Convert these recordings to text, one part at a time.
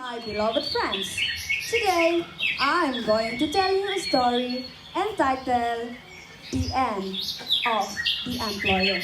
my beloved friends. Today, I'm going to tell you a story entitled The End of the Employer.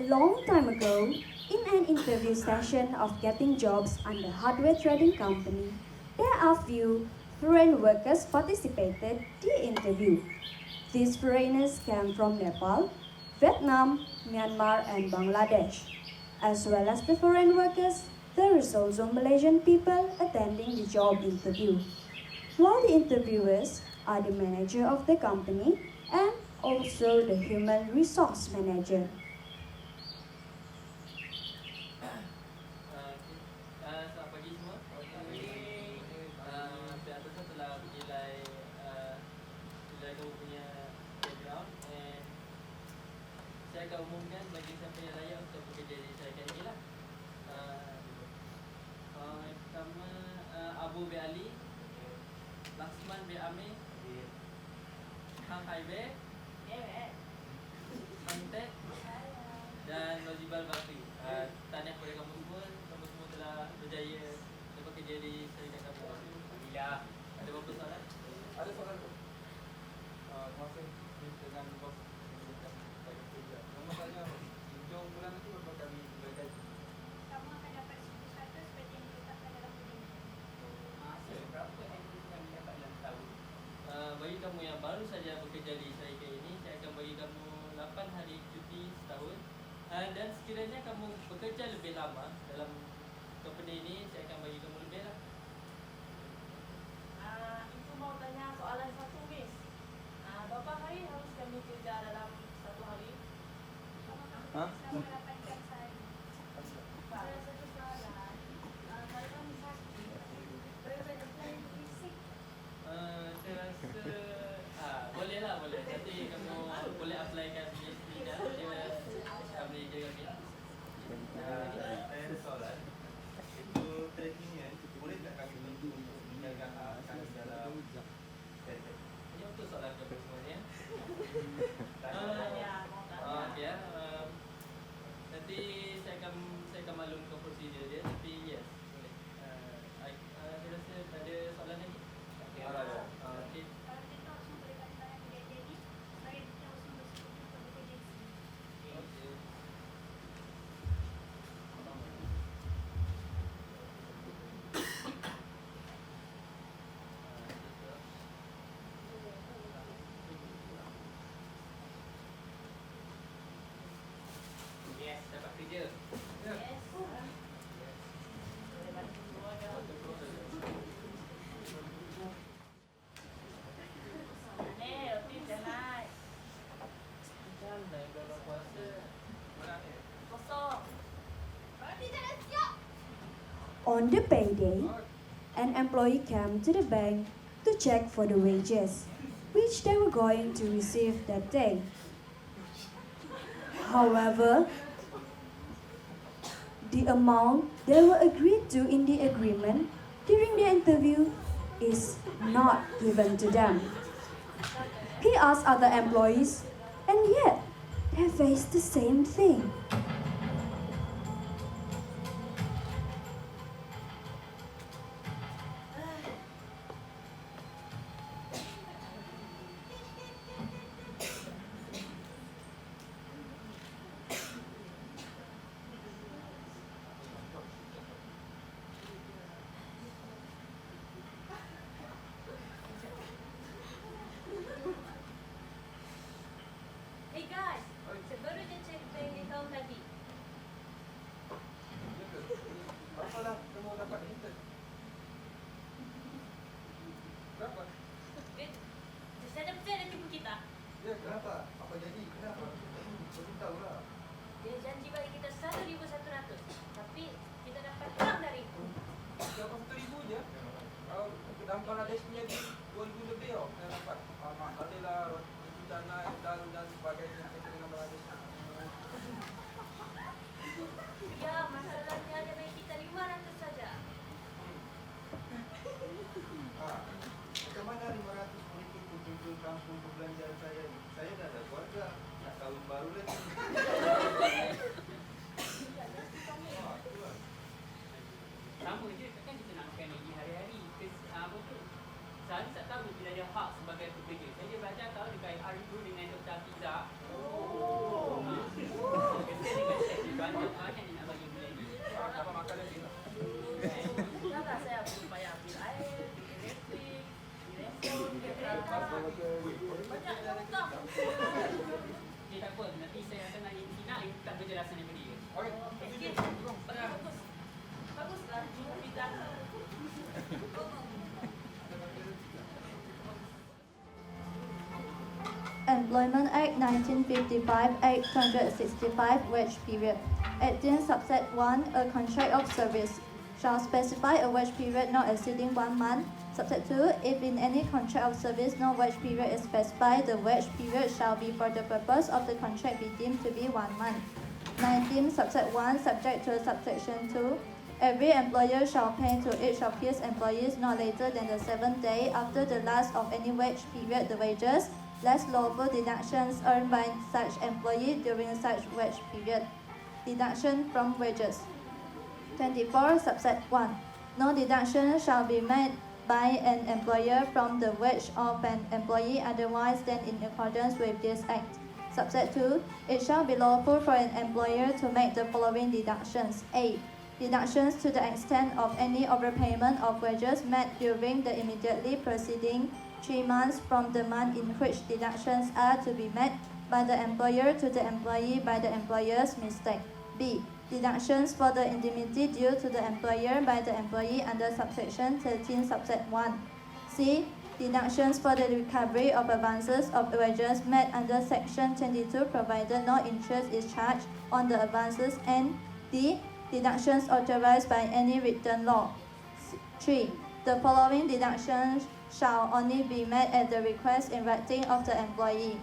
A long time ago, in an interview session of getting jobs under hardware trading company, there are few foreign workers participated the interview. These foreigners came from Nepal, Vietnam, Myanmar and Bangladesh. As well as the foreign workers, there is also Malaysian people attending the job interview. While the interviewers are the manager of the company and also the human resource manager. Selamat pagi semua. Pihak atasan telah menilai kamu punya background and saya akan umumkan bagi siapa yang layak untuk bekerja di syarikat ini lah. Yang pertama Abu bin Ali, Laksman bin Amir, Hang Hai Be, Mantek dan Nozibal Bakri. Tahniah kepada kamu semua. Kamu semua telah berjaya untuk bekerja di syarikat kami. Alhamdulillah. Ada berapa soalan? Ada soalan tu. Masa ni dengan bos bagi kerja. Nama saya hujung bulan nanti berapa kami bergaji? Kamu akan dapat 100% seperti yang diletakkan dalam video. Masa berapa yang didapat dalam tahun? Bagi kamu yang baru saja bekerja di syarikat ini, saya akan bagi kamu 8 hari cuti setahun. Dan sekiranya kamu bekerja lebih lama dalam company ini, saya akan bagi kamu lebih lah. Itu mau tanya soalan satu, Miss. Berapa hari harus kami kerja dalam satu hari? Kamu akan Ha? bekerja selama 8 jam sehari. Ada satu soalan. Kalau kamu sakit, berapa jam fisik? Saya rasa boleh lah, boleh. Nanti kamu boleh applykan PhD dah. Dia boleh jaga Saya ada soalan. Itu training ni boleh tak kami bantu untuk menjaga kami dalam syarikat? Ini untuk soalan kamu semuanya. Tanya, mau tanya. Okay, nanti saya akan maklumkan prosedur dia. Tapi yes, boleh. Saya rasa ada soalan lagi? Ada. Okay. Kalau kita harus memberikan tangan kepada jadi, sebagai kita harus bersetuju untuk bekerja di sini. Okay. Yes, dapat kerja. Yes. Boleh bantu semua dah. Ni, roti jangan. Macam mana kalau puasa? Kosong. Roti jangan siap! On the payday, an employee came to the bank to check for the wages, which they were going to receive that day. However, the amount they were agreed to in the agreement during the interview is not given to them. He asked other employees, and yet they faced the same thing. Hey guys, saya baru je check bank account tadi. dalam Bangladesh punya 2000 lebih tau yang dapat. Adalah roti canai, dal dan sebagainya kaitan dengan Bangladesh. Ya, masalahnya dana kita 500 saja. Macam mana 500 untuk kunjung kampung perbelanjaan saya ni? Saya dah ada keluarga, nak kahwin baru lagi. Itulah. Sama je, takkan kita nak makan lagi hari-hari. Apa tu? Saya tak tahu bila ada hak sebagai pekerja. Saya belajar tahu dekat HR itu dengan Dr. Fiza. Kita dengan saya banyak dia nak bagi lagi. Dapat makan lagi tak? Kenapa saya perlu bayar bil air, bil elektrik, bil handphone, bil kereta. Banyak hutang. Dia tak apa, nanti saya akan nanya Tina yang tak berjelasan daripada dia. Okey, Okey, bagus. Baguslah, jumpa kita. Employment Act 1955, Act 265, wage period. 18 subset 1, a contract of service shall specify a wage period not exceeding 1 month. Subset 2, if in any contract of service no wage period is specified, the wage period shall be for the purpose of the contract be deemed to be 1 month. 19 subset 1, subject to subsection 2, every employer shall pay to each of his employees not later than the 7th day after the last of any wage period the wages, less lawful deductions earned by such employee during such wage period. Deduction from wages. 24 subset 1. No deduction shall be made by an employer from the wage of an employee otherwise than in accordance with this act. Subset 2. It shall be lawful for an employer to make the following deductions. A. Deductions to the extent of any overpayment of wages made during the immediately preceding 3 months from the month in which deductions are to be made by the employer to the employee by the employer's mistake. B. Deductions for the indemnity due to the employer by the employee under subsection 13 subset 1. C. Deductions for the recovery of advances of wages made under section 22 provided no interest is charged on the advances. And D. Deductions authorized by any written law. 3. The following deductions shall only be made at the request in writing of the employee.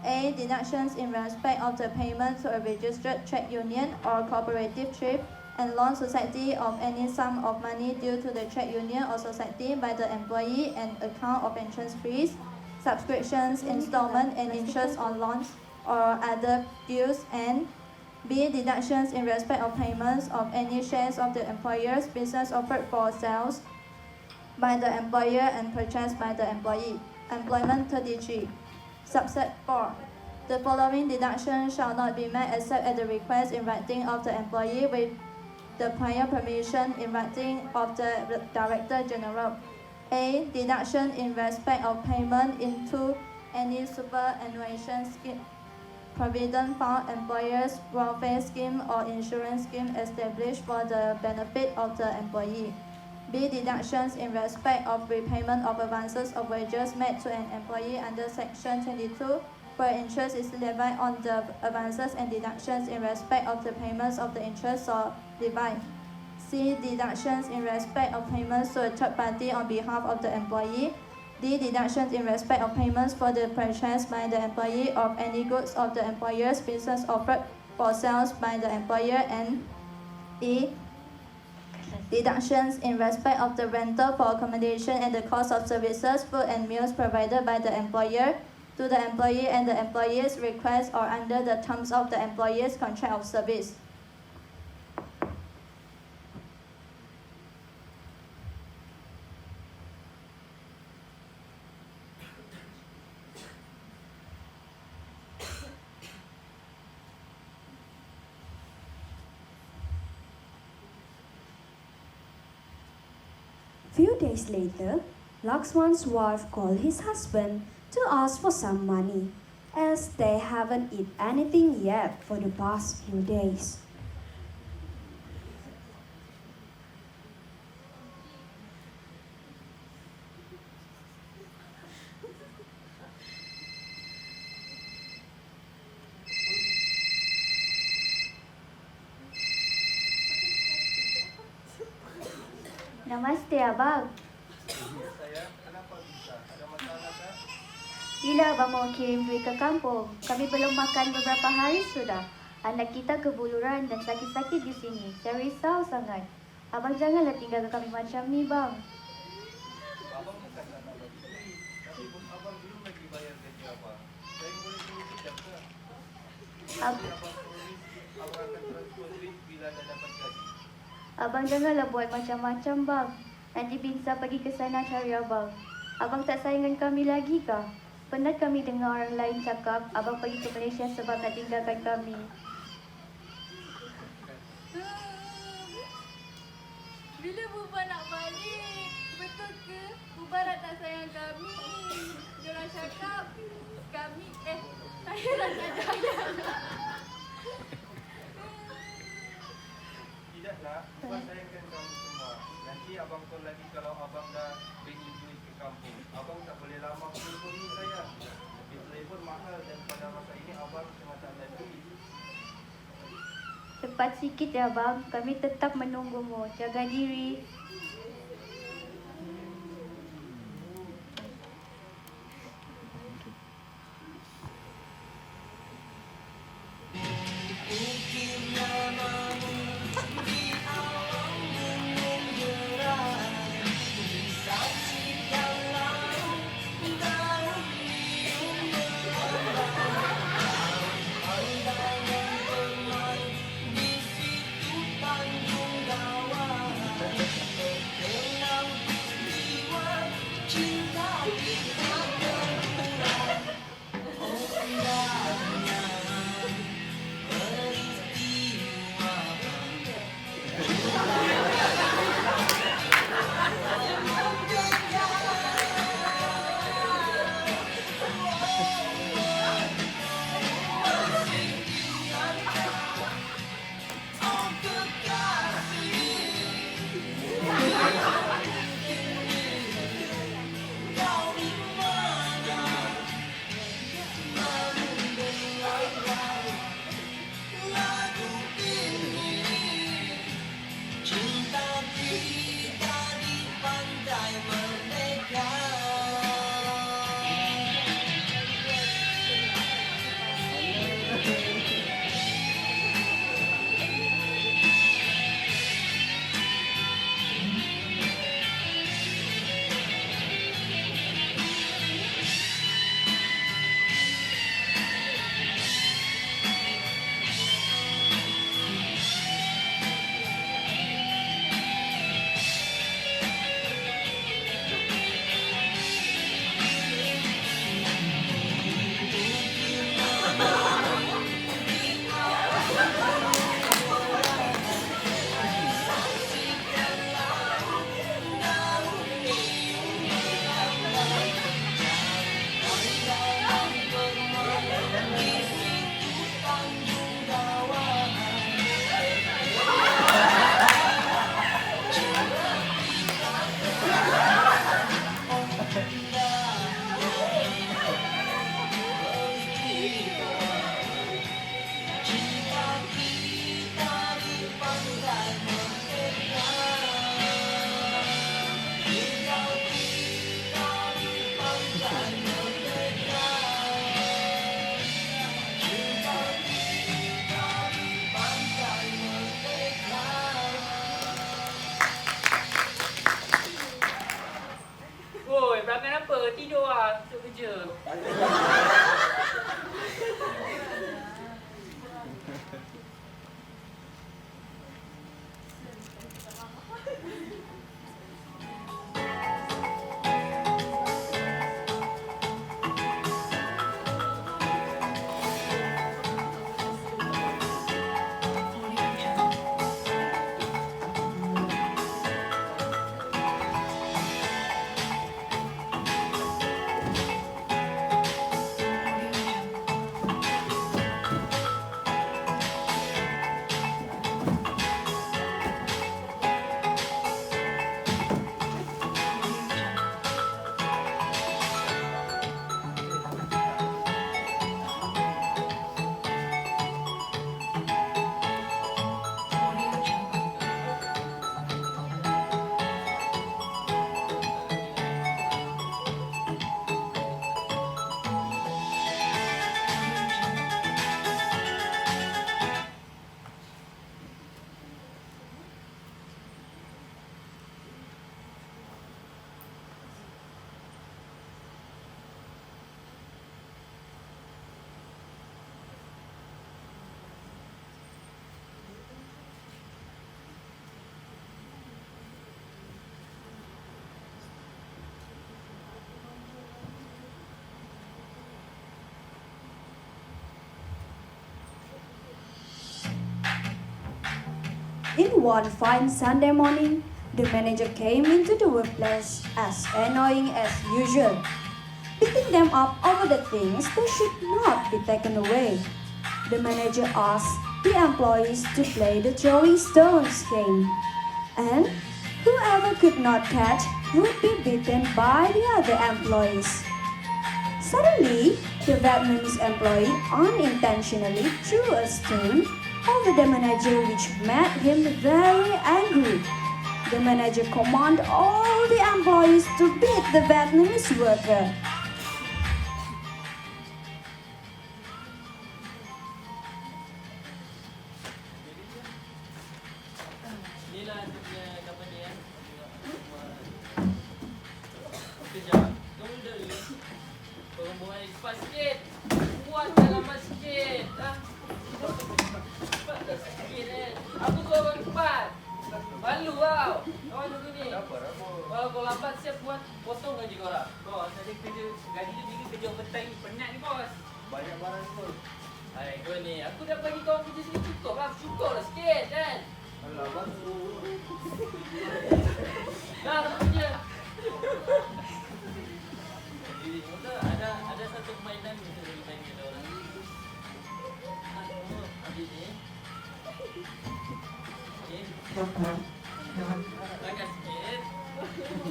A. Deductions in respect of the payment to a registered trade union or cooperative trip and loan society of any sum of money due to the trade union or society by the employee and account of entrance fees, subscriptions, installment and interest on loans or other dues. And B. Deductions in respect of payments of any shares of the employer's business offered for sales by the employer and purchased by the employee. Employment 33. Subset 4. The following deductions shall not be made except at the request in writing of the employee with the prior permission in writing of the Director General. A. Deduction in respect of payment into any superannuation scheme, provident fund, employers' welfare scheme or insurance scheme established for the benefit of the employee. B. Deductions in respect of repayment of advances of wages made to an employee under section 22 where interest is levied on the advances and deductions in respect of the payments of the interest or levy. C. Deductions in respect of payments to a third party on behalf of the employee. D. Deductions in respect of payments for the purchase by the employee of any goods of the employer's business offered for sales by the employer. And E. Deductions in respect of the rental for accommodation and the cost of services, food and meals provided by the employer to the employee and the employee's request or under the terms of the employee's contract of service. Few days later, Lakshman's wife called his husband to ask for some money, as they haven't eaten anything yet for the past few days. Namaste, Abang. Saya Bila abang mau kirim duit ke kampung? Kami belum makan beberapa hari sudah. Anak kita kebuluran dan sakit-sakit di sini. Saya risau sangat. Abang janganlah tinggalkan kami macam ni, bang. Abang bukan tak nak bagi duit, tapi bos abang belum lagi bayar gaji abang. Saya boleh tunggu sekejap ke? Ab- Nanti abang promis abang akan transfer duit bila dah dapat gaji. Abang janganlah buat macam-macam, bang. Nanti Binsa pergi ke sana cari abang. Abang tak sayangkan kami lagi kah? Pernah kami dengar orang lain cakap abang pergi ke Malaysia sebab nak tinggalkan kami. Bila Buba nak balik? Betul ke? Buba dah tak sayang kami. Diorang cakap kami saya dah tak sayang. Tidaklah, abang sayangkan kamu semua. Nanti abang call lagi kalau abang dah bring duit ke kampung. Abang tak boleh lama telefon ni sayang. Bil telefon mahal dan pada masa ini abang tengah tak ada duit. Cepat sikit ya, bang. Kami tetap menunggumu. Jaga diri. In one fine Sunday morning, the manager came into the workplace as annoying as usual, beating them up over the things that should not be taken away. The manager asked the employees to play the throwing stones game, and whoever could not catch would be beaten by the other employees. Suddenly, the Vietnamese employee unintentionally threw a stone over the manager, which made him very angry. The manager commanded all the employees to beat the Vietnamese worker. Inilah dia punya company kan. Kejap. Tunggu dulu. Korang buat lagi cepat sikit. Buatkan lambat sikit. Cepat sikit Aku suruh orang cepat. Malu tau. Kawan tunggu ni. Kalau kau lambat siap buat, potong gaji korang. Bos, ada kerja, gaji tu tinggi kerja overtime ni. Penat ni bos. Banyak barang pun. Hai, kau ni. Aku dah bagi kau kerja sini cukup lah. Cukup lah sikit kan. Alah, bagus. Dah, tak kerja. Jadi, ada satu permainan yang kita main dengan orang. Habis ni. Okey. Langkah sikit.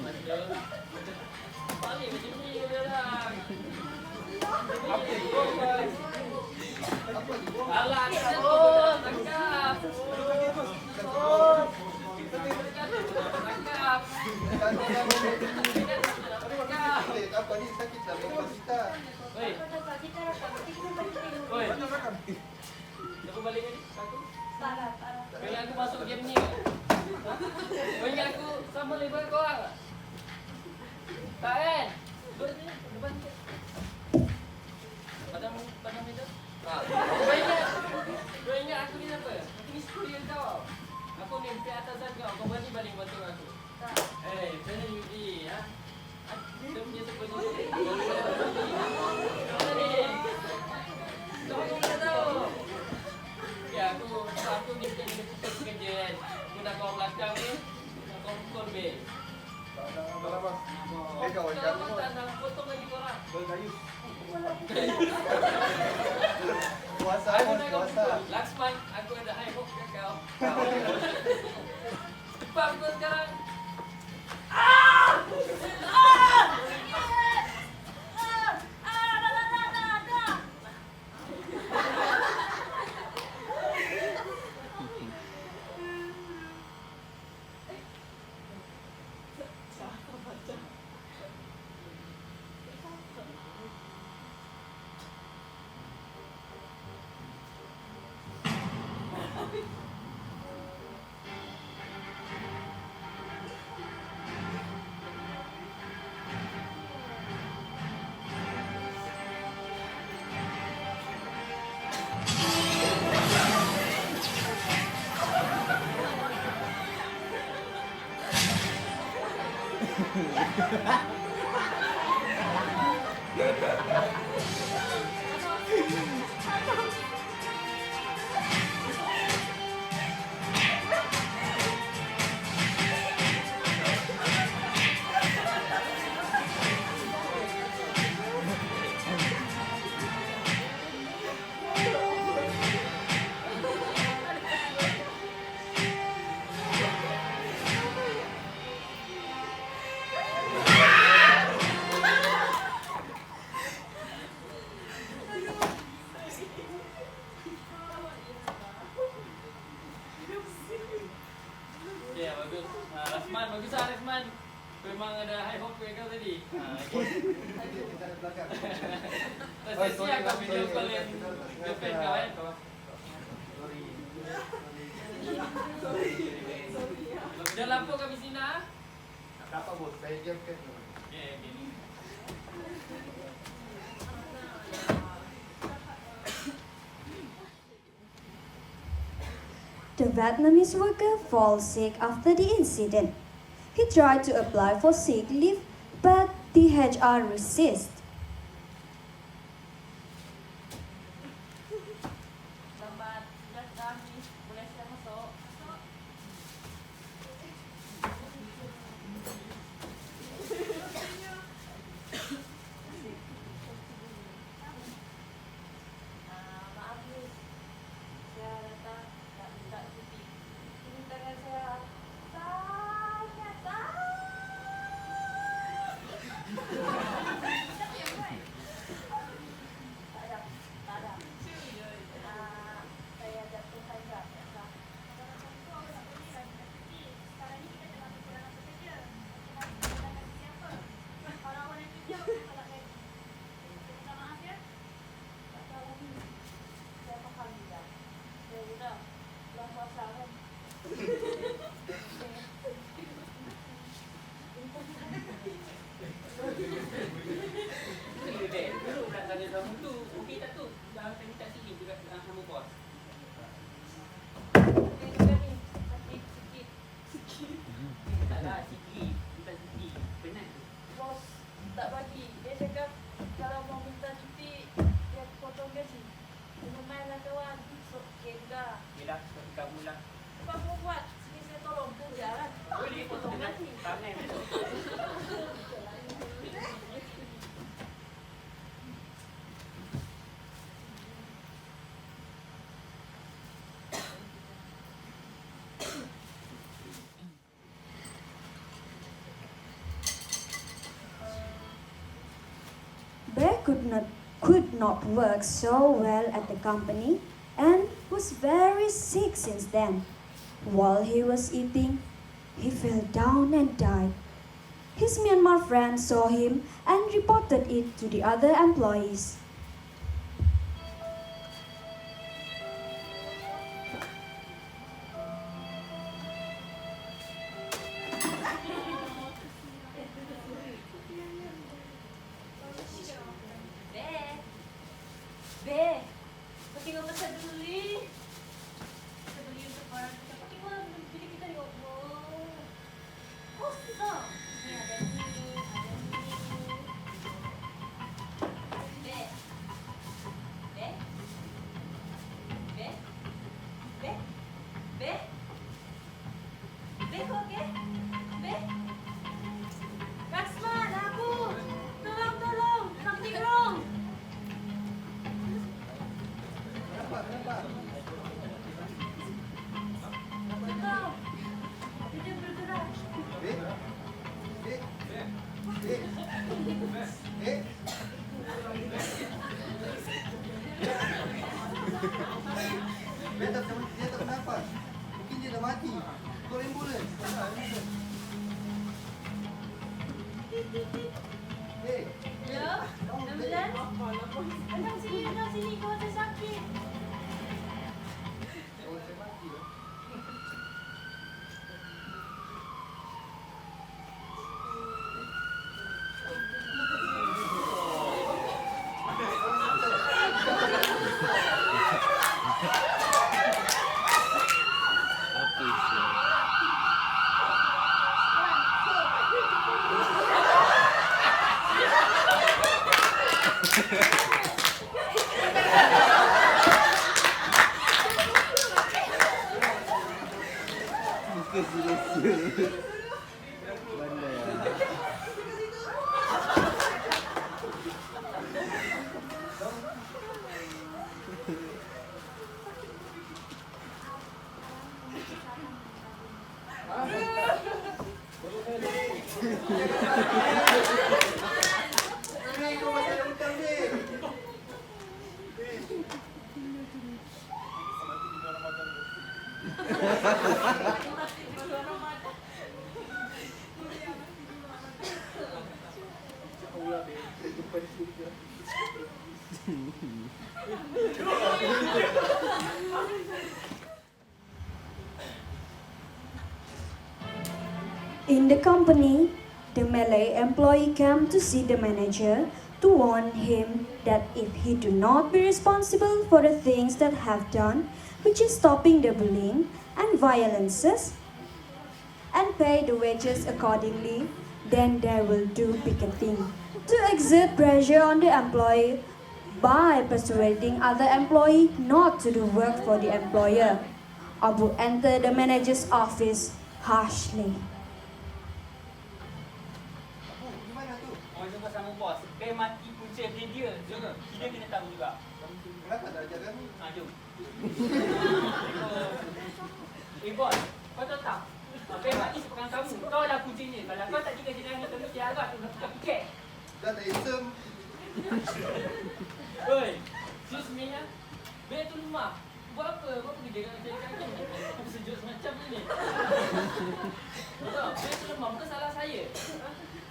Betul. Balik macam ni orang. Alah, kita tu tangkap. Tangkap. Apa ni sakit tak? Kita. Oi. Oi. Siapa balik ni? Aku. Kau ingat aku masuk game ni ke? Kau ingat aku sama level kau orang tak? Tak kan? Duduk sini, depan sikit. Padang meja. Kau ingat aku ni siapa? Aku ni superior kau. Aku ni pihak atasan kau. Kau berani balik bantu aku? Macam mana Yudi? Kita punya superior. Kau ni. Kau tak tahu. Ya, aku ni bukan jadi fokus kerja kan. Aku nak kau belakang ni, kau pukul bil. Tak lah, bos. Kawan Kau kamu. tak nak potong lagi korang. Bergayu. Puasa, Aku bos, nak kau puasa. pukul. Last month, aku ada high hope kat kau. Cepat pukul sekarang. Okay, bagus. Rasman, bagus lah Rasman. Kau memang ada high hope kat kau tadi. Okay. Kita ada belakang. Sesi aku video callin girlfriend kau kan. Dah lampu kami sini ah. Tak apa, bos. Saya diamkan. Okay, okay. The Vietnamese worker falls sick after the incident. He tried to apply for sick leave, but the HR resists. Lambat, dah habis. Boleh saya masuk? could not work so well at the company and was very sick since then. While he was eating, he fell down and died. His Myanmar friend saw him and reported it to the other employees. Be, kau tengok pasal dulu ni. Kita beli untuk barang kita. Kau tengok lah beli kita ni. Oh, kosong. Ni ada ni, ada ni. Be, be, be, be, be, be, kau okey? Be, Raksman, aku. Tolong, something wrong. Dia tak bernafas. Mungkin dia dah mati. Call ambulans. Ya, ambulans. Datang sini, kau ada sakit. In the company, the Malay employee came to see the manager to warn him that if he do not be responsible for the things that have done, which is stopping the bullying and violences, and pay the wages accordingly, then they will do picketing to exert pressure on the employee by persuading other employee not to do work for the employer. Abu entered the manager's office harshly. Orang jumpa sama bos. Be mati punca dia. Kita kena tahu juga. Kenapa tak ajar kami? Jom. Bos, kau tahu tak? Be mati sepegang kamu. Kau lah kuncinya. Kalau kau tak jaga jenayah kami tiarap tu nak buka piket. Dah tak isem. Oi, excuse me ya. Be tu rumah. Buat apa? Buat apa kerja kat kaki ni? Aku sejuk semacam ni. Betul, be tu rumah. Bukan salah saya.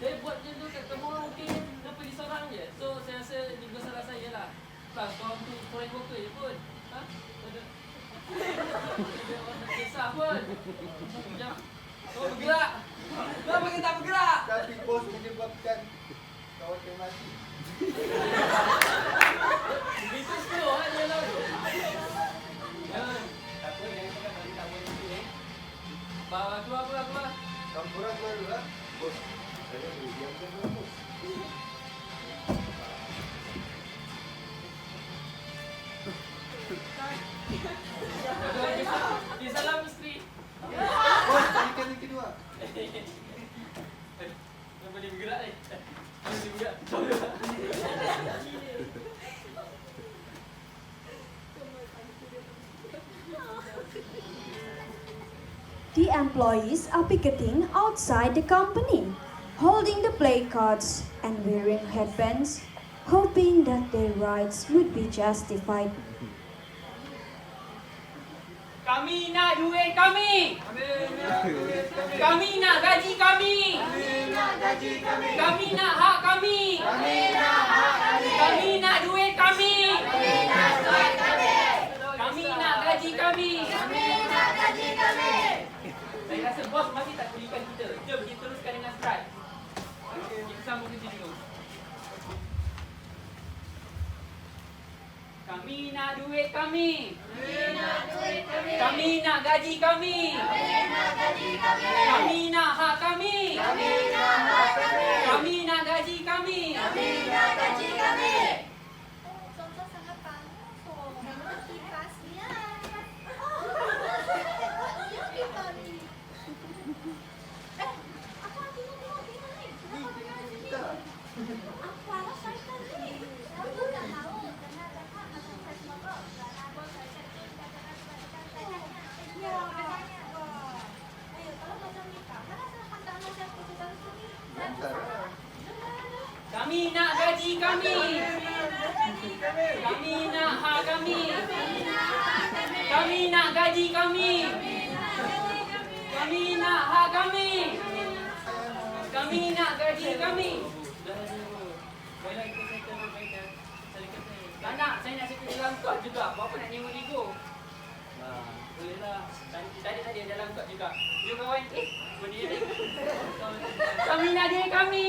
Saya buat macam tu kat kamu orang mungkin dia pergi seorang je. So saya rasa ni bukan salah saya lah. Plus kau tu foreign worker je pun. Ha? Ada orang kisah pun. Sekejap. Kau bergerak. Kau bagi tak bergerak. Tapi bos menyebabkan kawan yang mati. Itu slow kan dia lah. Jangan. Tak apa, jangan cakap bagi tak boleh itu eh. Keluar. Kampuran keluar dulu lah. Bos, saya boleh diamkan dulu bos. Dia salam isteri. Bos, tarikan yang kedua. Dia boleh bergerak ni. Boleh bergerak. The employees are picketing outside the company, holding the placards and wearing headbands. hoping that their rights would be justified. Kami nak duit kami. Kami nak gaji kami. Kami nak hak kami. Kami nak duit kami. Kami nak gaji kami. Saya rasa bos masih tak tulikan kita. Jom kita teruskan dengan strike. Kita sambung kerja dulu. Kami nak duit kami. Kami nak gaji kami. Kami nak hak kami. Kami nak gaji kami. Contoh sangat panas. Kipasnya. Kita ni. Apa tengok ni? Kenapa tengok sini? Apa lah saya tadi? Aku tak tahu. Kami nak gaji kami. Kami nak hak kami. Kami nak gaji kami. Kami nak hak kami. Kami nak gaji kami. Baiklah kita settle baik-baik. Saling Tak nak, saya nak settle dalam kot juga. Bapa nak nyewa ego. Bolehlah. Tadi ada dalam kot juga. You kawan, berdiri. Kami nak diri kami.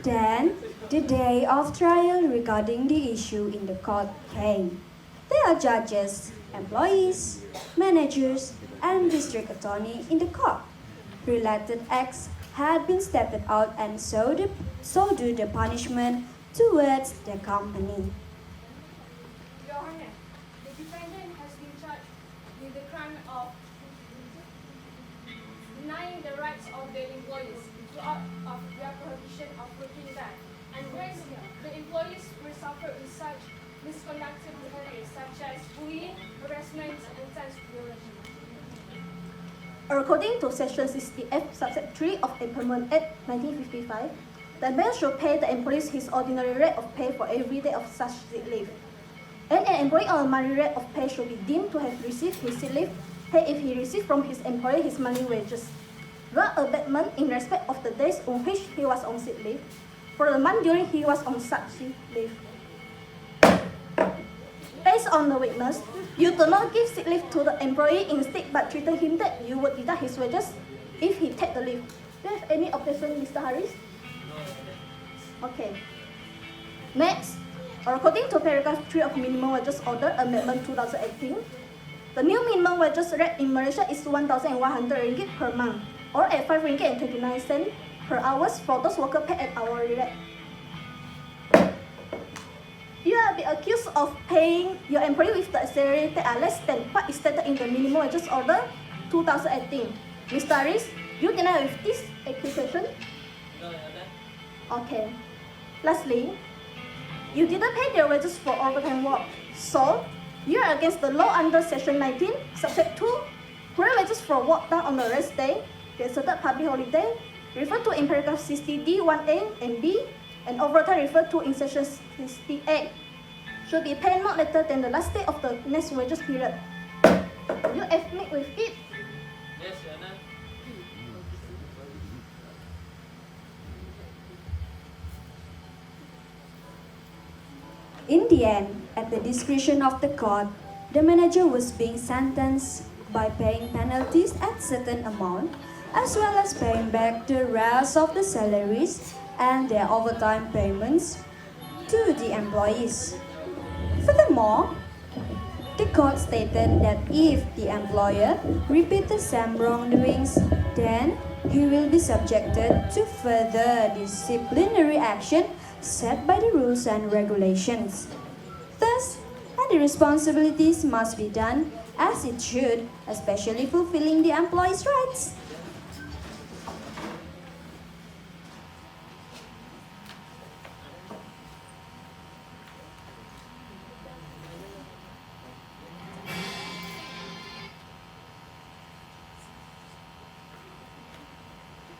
Then, the day of trial regarding the issue in the court came. There are judges, employees, managers, and district attorney in the court. Related acts had been stepped out, and so do the punishment towards the company. Your Honor, the defendant has been charged with the crime of denying the rights of the employees throughout of their prohibition of working there, and where the employees were suffered with such misconducted behavior such as bullying, harassment, and transparency. According to Section 60F, Subset 3 of Employment Act 1955, the employer should pay the employees his ordinary rate of pay for every day of such sick leave. And an employee on a monthly rate of pay should be deemed to have received his sick leave paid if he received from his employer his monthly wages. Without abatement in respect of the days on which he was on sick leave, for the month during he was on such sick leave. Based on the witness, you do not give sick leave to the employee instead but treated him that you would deduct his wages if he take the leave. Do you have any objection, Mr. Harris? Okay. Next, according to paragraph 3 of Minimum Wages Order Amendment 2018, the new minimum wages rate in Malaysia is 1,100 ringgit per month, or at 5 ringgit and 29 cents per hour for those workers paid at hourly rate. You are being accused of paying your employee with the salary that are less than what is stated in the Minimum Wages Order 2018. Mr. Harris, you deny with this accusation? No, Ada. Okay. Lastly, you didn't pay their wages for overtime work. So, you are against the law under Section 19, Subject 2, where wages for work done on a rest day, the asserted public holiday, referred to in paragraph 60D 1A and B, and overtime referred to in Section 68, should be paid not later than the last day of the next wages period. You admit with it? Yes, Your Honor. In the end, at the discretion of the court, the manager was being sentenced by paying penalties at certain amount, as well as paying back the rest of the salaries and their overtime payments to the employees. Furthermore, the court stated that if the employer repeats the same wrongdoings, then he will be subjected to further disciplinary action set by the rules and regulations. Thus, the responsibilities must be done as it should, especially fulfilling the employee's rights.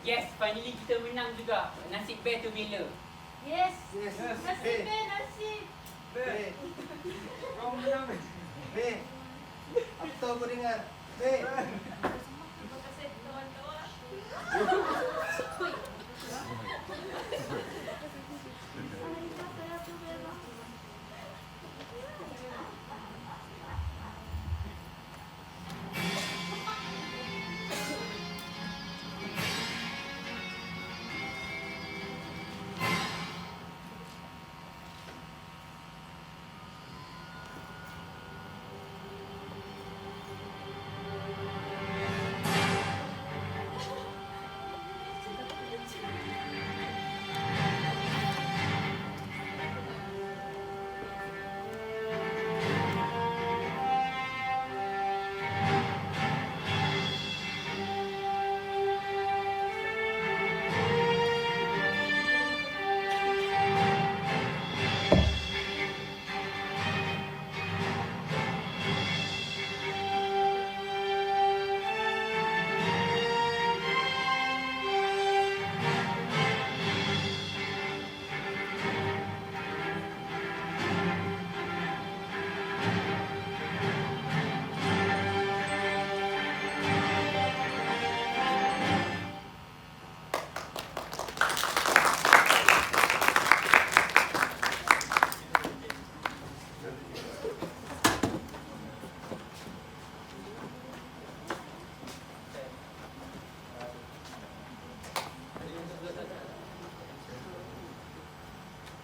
Yes, finally kita menang juga. Nasib Bear tu bila? Yes. Yes. Nasib Ben, nasib. Be. Kau menang be. Be. Apa tahu kau dengar? Be. Terima kasih teman-teman.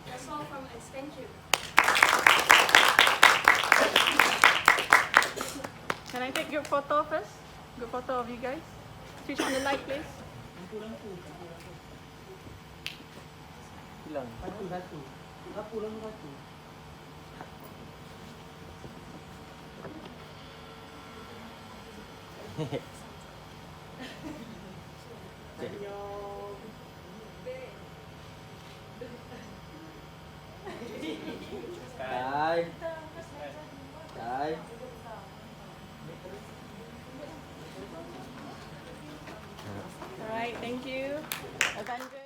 That's all from us. Thank you. Can I take your photo first? Good photo of you guys. Switch on the light, please. Hilang. Satu. Lampu satu. Kai. Kai. All right, thank you. Avengers.